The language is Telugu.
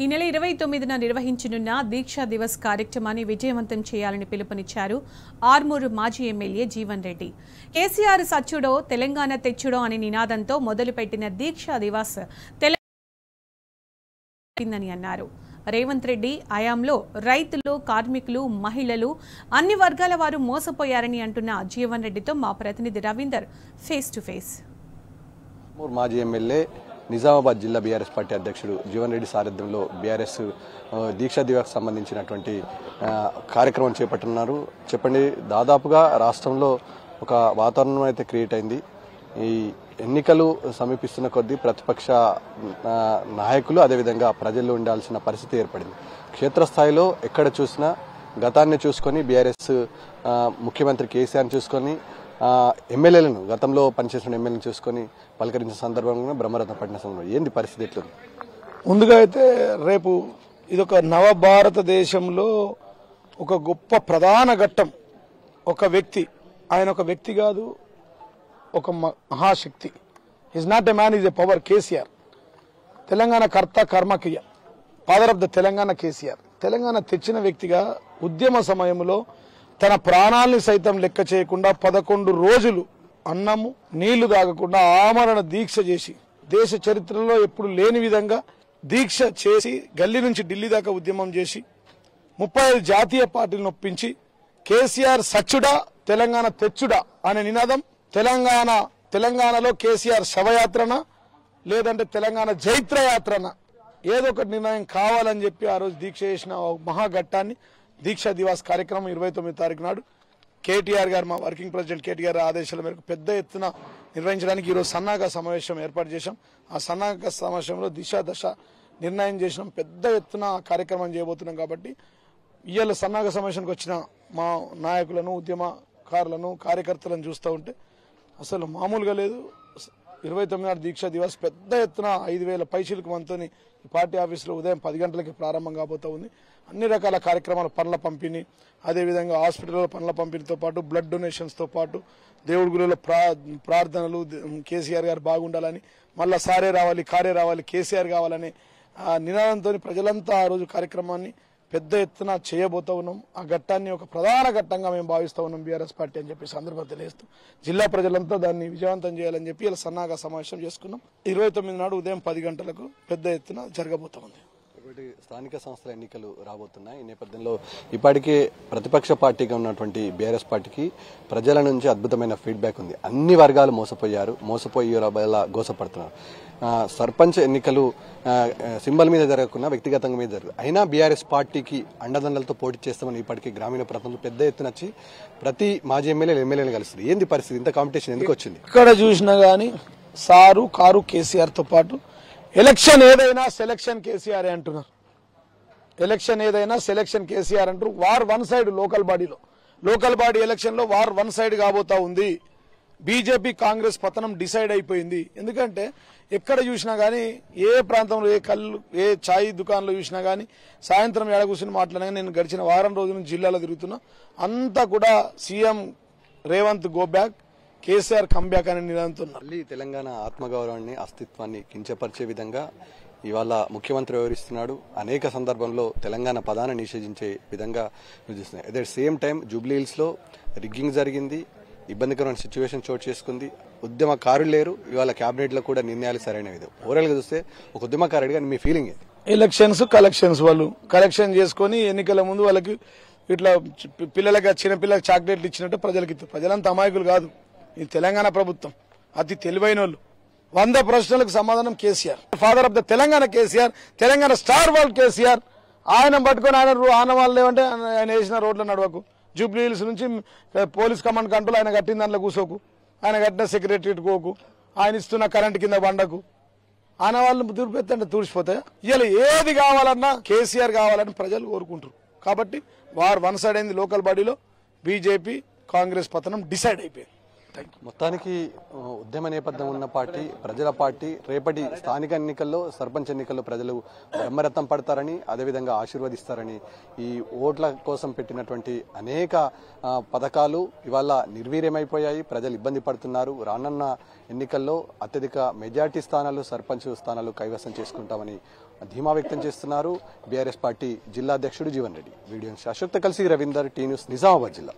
ఈ నెల 29న నిర్వహించనున్న దీక్షా దివస్ కార్యక్రమాన్ని విజయవంతం చేయాలని పిలుపునిచ్చారు ఆర్మూరు మాజీ ఎమ్మెల్యే జీవన్ రెడ్డి. కేసీఆర్ సచ్చుడో తెలంగాణ తెచ్చుడో అనే నినాదంతో మొదలుపెట్టిన దీక్షా దివస్ తెలంగాణ అన్నారు. రేవంత్ రెడ్డి హయాంలో రైతులు, కార్మికులు, మహిళలు అన్ని వర్గాల వారు మోసపోయారని అంటున్న జీవన్ రెడ్డితో మా ప్రతినిధి రవీందర్ ఫేస్ టు ఫేస్. మాజీ ఎమ్మెల్యే నిజామాబాద్ జిల్లా బీఆర్ఎస్ పార్టీ అధ్యక్షుడు జీవన్ రెడ్డి సారథ్యంలో బీఆర్ఎస్ దీక్షా దివస్ సంబంధించినటువంటి కార్యక్రమం చేపట్టున్నారు. చెప్పండి, దాదాపుగా రాష్ట్రంలో ఒక వాతావరణం అయితే క్రియేట్ అయింది. ఈ ఎన్నికలు సమీపిస్తున్న కొద్దీ ప్రతిపక్ష నాయకులు అదేవిధంగా ప్రజల్లో ఉండాల్సిన పరిస్థితి ఏర్పడింది. క్షేత్రస్థాయిలో ఎక్కడ చూసినా గతాన్ని చూసుకొని బీఆర్ఎస్ ముఖ్యమంత్రి కేసీఆర్ని చూసుకొని ఎమ్మెల్యేలను గతంలో పనిచేసిన ఎమ్మెల్యేలను చూసుకొని పలకరించిన సందర్భంగా బ్రహ్మరథం పట్టిన సందర్భంలో ఏంది పరిస్థితి ఎట్లుంది? ముందుగా అయితే రేపు ఇదొక నవ భారతదేశంలో ఒక గొప్ప ప్రధాన ఘట్టం. ఒక వ్యక్తి, ఆయన ఒక వ్యక్తి కాదు, ఒక మహాశక్తి. Is not a man, is a power. KCR Telangana కర్త కర్మక్రియ, father of the Telangana KCR. Telangana తెచ్చిన వ్యక్తిగా ఉద్యమ సమయంలో తన ప్రాణాలని సైతం లెక్క చేయకుండా 11 రోజులు అన్నము నీళ్లు తాగకుండా ఆమరణ దీక్ష చేసి, దేశ చరిత్రలో ఎప్పుడు లేని విధంగా దీక్ష చేసి, గల్లీ నుంచి ఢిల్లీ దాకా ఉద్యమం చేసి 35 జాతీయ పార్టీలను ఒప్పించి కేసీఆర్ సచ్చుడా తెలంగాణ తెచ్చుడా అనే నినాదం, తెలంగాణలో కేసీఆర్ శవయాత్రన లేదంటే తెలంగాణ జైత్రయాత్రన ఏదో ఒక నిర్ణయం కావాలని చెప్పి ఆ రోజు దీక్ష చేసిన మహాఘట్టాన్ని దీక్షా దివాస్ కార్యక్రమం 29 తారీఖు నాడు కేటీఆర్ గారు, మా వర్కింగ్ ప్రెసిడెంట్ కేటీఆర్ ఆదేశాల మేరకు పెద్ద ఎత్తున నిర్వహించడానికి ఈరోజు సన్నాహక సమావేశం ఏర్పాటు చేశాం. ఆ సన్నాహక సమావేశంలో దశ నిర్ణయం చేసినాం. పెద్ద ఎత్తున కార్యక్రమం చేయబోతున్నాం. కాబట్టి ఇవాళ సన్నాహక సమావేశానికి వచ్చిన మా నాయకులను, ఉద్యమకారులను, కార్యకర్తలను చూస్తూ ఉంటే అసలు మామూలుగా లేదు. 29 నాడు దీక్షా దివాస్ పెద్ద ఎత్తున 5,000 పైచీలకు మనతోని ఈ పార్టీ ఆఫీసులో ఉదయం 10 గంటలకి ప్రారంభం కాబోతా ఉంది. అన్ని రకాల కార్యక్రమాలు, పనుల పంపిణీ, అదేవిధంగా హాస్పిటల్లో పనుల పంపిణీతో పాటు బ్లడ్ డొనేషన్స్తో పాటు దేవుడి గుడిలో ప్రార్థనలు, కేసీఆర్ గారు బాగుండాలని, మళ్ళా సారే రావాలి, కారే రావాలి, కేసీఆర్ కావాలని నినాదంతో ప్రజలంతా ఆ రోజు కార్యక్రమాన్ని పెద్ద ఎత్తున చేయబోతా ఉన్నాం. ఆ ఘట్టాన్ని ఒక ప్రధాన ఘట్టంగా మేము భావిస్తూ ఉన్నాం బీఆర్ఎస్ పార్టీ అని చెప్పి సందర్భం తెలియజేస్తూ జిల్లా ప్రజలంతా దాన్ని విజయవంతం చేయాలని చెప్పి ఇలా సన్నాహక సమావేశం చేసుకున్నాం. 29 నాడు ఉదయం 10 గంటలకు పెద్ద ఎత్తున జరగబోతా ఉంది. స్థానిక సంస్థల ఎన్నికలు రాబోతున్నాయి. ఈ నేపథ్యంలో ఇప్పటికే ప్రతిపక్ష పార్టీగా ఉన్నటువంటి బీఆర్ఎస్ పార్టీకి ప్రజల నుంచి అద్భుతమైన ఫీడ్బ్యాక్ ఉంది. అన్ని వర్గాలు మోసపోయి గోసపడుతున్నారు. సర్పంచ్ ఎన్నికలు సింబల్ మీద జరగకుండా వ్యక్తిగతంగా మీద జరగదు. అయినా బీఆర్ఎస్ పార్టీకి అండదండలతో పోటీ చేస్తామని ఇప్పటికీ గ్రామీణ ప్రాంతంలో పెద్ద ఎత్తున వచ్చి ప్రతి మాజీ ఎమ్మెల్యేలు కలుస్తుంది. ఏంది పరిస్థితి? ఇంత కాంపిటీషన్ ఎందుకు వచ్చింది? ఇక్కడ చూసినా గానీ సారు కారు కేసీఆర్ తో పాటు ఎలక్షన్ ఏదైనా సెలక్షన్ కేసీఆర్ అంటున్నారు. ఎలక్షన్ ఏదైనా సెలక్షన్ కేసీఆర్ అంటారు. War one side local body election లో వార్ వన్ సైడ్ కాబోతా ఉంది. బీజేపీ కాంగ్రెస్ పతనం డిసైడ్ అయిపోయింది. ఎందుకంటే ఎక్కడ చూసినా గానీ, ఏ ప్రాంతంలో, ఏ ఛాయ్ దుకాణంలో చూసినా గానీ, సాయంత్రం ఏడ కూర్చుని మాట్లాడినా, నేను గడిచిన వారం రోజుల నుంచి జిల్లాలో తిరుగుతున్నా, అంతా కూడా CM Revanth go back, KCR comeback అని నిరంతున్నారు. మళ్ళీ తెలంగాణ ఆత్మగౌరవాన్ని, అస్తిత్వాన్ని కించపరిచే విధంగా ఇవాళ ముఖ్యమంత్రి వ్యవహరిస్తున్నాడు. అనేక సందర్భంలో తెలంగాణ పదాన్ని నిషేధించే విధంగా చూస్తున్నాయి. At the same time Jubilee hills లో రిగ్గింగ్ జరిగింది, ఇబ్బందికరమైన సిచ్యువేషన్ చోటు చేసుకుంది. ఉద్యమకారులు లేరు. ఇవాళ కేబినెట్ లో కూడా నిర్ణయాలు సరైనవి. ఓవరాల్ గా చూస్తే ఒక ఉద్యమకారుడిగా మీ ఫీలింగ్ ఏంటి? ఎలక్షన్స్ వాళ్ళు కలెక్షన్ చేసుకుని ఎన్నికల ముందు వాళ్ళకి ఇట్లా పిల్లలకి, చిన్నపిల్లలకి చాక్లెట్లు ఇచ్చినట్టు ప్రజలకి ఇస్తారు. ప్రజలంతా అమాయకులు కాదు. ఇది తెలంగాణ ప్రభుత్వం, అతి తెలివైన వాళ్ళు. 100 ప్రశ్నలకు సమాధానం KCR. Father of the Telangana KCR, Telangana star world KCR. ఆయన పట్టుకొని ఆయన వాళ్ళు లేవంటే ఆయన వేసిన రోడ్ల నడవకు, జూబ్లీ హిల్స్ నుంచి పోలీస్ కమాండ్ కంట్రోల్ ఆయన కట్టిన దాంట్లో కూసోకు, ఆయన కట్టిన సెక్రటరియట్ కోకు, ఆయన ఇస్తున్న కరెంట్ కింద బండకు, ఆయన వాళ్ళు తుడిపెత్తంటే తుడిచిపోతాయి. ఇలా ఏది కావాలన్నా కేసీఆర్ కావాలని ప్రజలు కోరుకుంటారు. కాబట్టి వారు వన్ సైడ్ అయింది. లోకల్ బాడీలో బీజేపీ కాంగ్రెస్ పతనం డిసైడ్ అయిపోయింది. మొత్తానికి ఉద్యమ నేపథ్యం ఉన్న పార్టీ, ప్రజల పార్టీ, రేపటి స్థానిక ఎన్నికల్లో, సర్పంచ్ ఎన్నికల్లో ప్రజలు బ్రహ్మరథం పడతారని, అదేవిధంగా ఆశీర్వదిస్తారని, ఈ ఓట్ల కోసం పెట్టినటువంటి అనేక పథకాలు ఇవాళ నిర్వీర్యమైపోయాయి. ప్రజలు ఇబ్బంది పడుతున్నారు. రానున్న ఎన్నికల్లో అత్యధిక మెజార్టీ స్థానాలు, సర్పంచ్ స్థానాలు కైవసం చేసుకుంటామని ధీమా వ్యక్తం చేస్తున్నారు బీఆర్ఎస్ పార్టీ జిల్లా అధ్యక్షుడు జీవన్ రెడ్డి. వీడియో అశోక్తో కలిసి రవీందర్, టీ న్యూస్, నిజామాబాద్ జిల్లా.